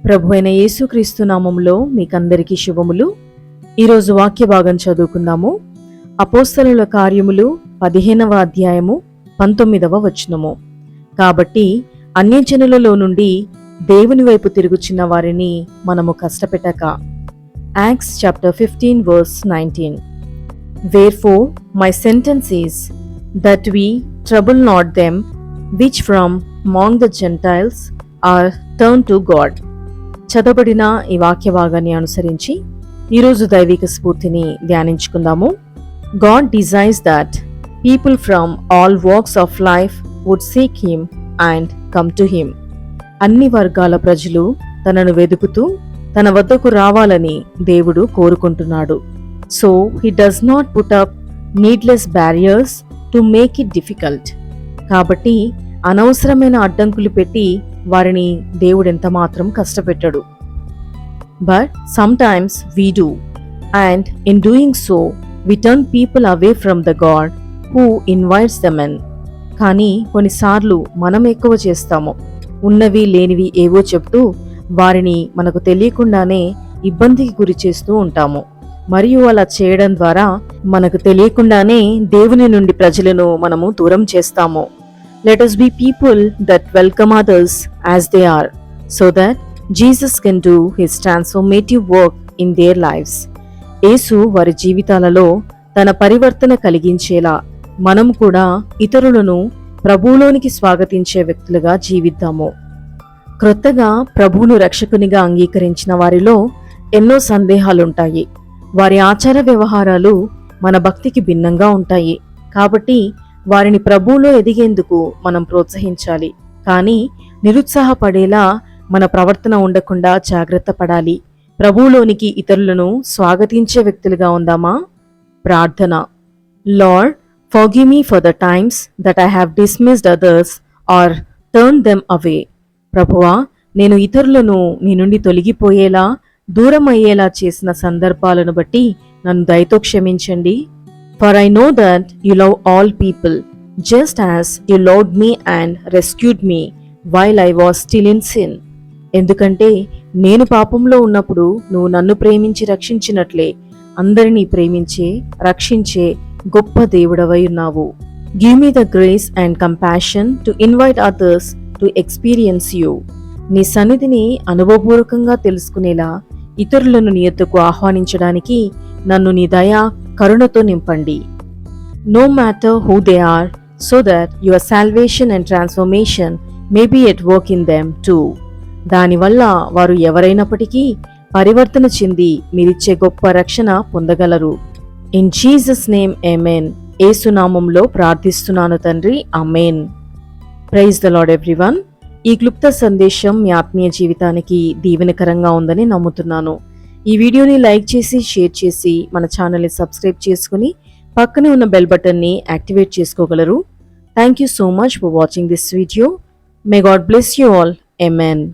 ప్రభు అయిన యేసుక్రీస్తు నామములో మీకందరికీ శుభములు. ఈరోజు వాక్య భాగం చదువుకుందాము. అపోస్తలుల కార్యములు 15వ అధ్యాయము 19వ వచనము. కాబట్టి అన్యజనులలో నుండి దేవుని వైపు తిరుగుచున్న వారిని మనము కష్టపెట్టక. Acts chapter 15 verse 19. Wherefore my sentence is that we trouble not them which from among the Gentiles are turned to God. చదవబడిన ఈ వాక్య భాగాన్ని అనుసరించి ఈరోజు దైవిక స్ఫూర్తిని ధ్యానించుకుందాము. God desires that people from all walks of life would seek Him and come to Him. అన్ని వర్గాల ప్రజలు తనను వెదుకుతూ తన వద్దకు రావాలని దేవుడు కోరుకుంటున్నాడు. So He does not put up needless barriers to make it difficult. కాబట్టి అనవసరమైన అడ్డంకులు పెట్టి వారిని దేవుడు ఎంత మాత్రం కష్టపెట్టడు. But sometimes we do, and in doing so we turn people away from the God who invites them in. కానీ కొన్నిసార్లు మనం ఎక్కువ చేస్తాము. ఉన్నవి లేనివి ఏవో చెప్తూ వారిని మనకు తెలియకుండానే ఇబ్బందికి గురి చేస్తూ ఉంటాము. మరియు అలా చేయడం ద్వారా మనకు తెలియకుండానే దేవుని నుండి ప్రజలను మనము దూరం చేస్తాము. Let us be people that welcome others as they are, so that Jesus can do His transformative work in their lives. యేసు వారి జీవితాలలో తన పరివర్తన కలిగించేలా మనం కూడా ఇతరులను ప్రభువులోనికి స్వాగతించే వ్యక్తులుగా జీవిద్దాము. క్రొత్తగా ప్రభువును రక్షకునిగా అంగీకరించిన వారిలో ఎన్నో సందేహాలుంటాయి. వారి ఆచార వ్యవహారాలు మన భక్తికి భిన్నంగా ఉంటాయి. కాబట్టి వారిని ప్రభువులో ఎదిగేందుకు మనం ప్రోత్సహించాలి. కానీ నిరుత్సాహపడేలా మన ప్రవర్తన ఉండకుండా జాగ్రత్త పడాలి. ప్రభువులోనికి ఇతరులను స్వాగతించే వ్యక్తులుగా ఉందామా? ప్రార్థన. Lord, forgive me for the times that I have dismissed others or turn them away. ప్రభువా, నేను ఇతరులను నీ నుండి తొలగిపోయేలా దూరం అయ్యేలా చేసిన సందర్భాలను బట్టి నన్ను దయతో క్షమించండి. For I know that you love all people, just as you loved me and rescued me while I was still in sin. ఎందుకంటే నేను పాపంలో ఉన్నప్పుడు నువ్వు నన్ను ప్రేమించి రక్షించినట్లే అందరినీ ప్రేమించే రక్షించే గొప్ప దేవుడవై ఉన్నావు. Give me the grace and compassion to invite others to experience you. నీ సన్నిధిని అనుభవపూర్వకంగా తెలుసుకునేలా ఇతరులను నీ యొద్దకు ఆహ్వానించడానికి నన్ను నీ దయా కరుణతో నింపండి. No matter who they are, so that your salvation and transformation may be at work in them too. దానివల్ల వారు ఎవరైనప్పటికీ పరివర్తన చెంది మీరిచ్చే గొప్ప రక్షణ పొందగలరు. In Jesus name amen. యేసు నామములో ప్రార్థిస్తున్నాను తండ్రి, amen. Praise the lord everyone. ఈ క్లుప్త సందేశం మీ ఆత్మీయ జీవితానికి దీవెనకరంగా ఉందని నమ్ముతున్నాను. ఈ వీడియోని లైక్ చేసి షేర్ చేసి మన ఛానల్ని సబ్స్క్రైబ్ చేసుకుని పక్కనే ఉన్న బెల్ బటన్ని యాక్టివేట్ చేసుకోగలరు. Thank you so much for watching this video. May God bless you all. Amen.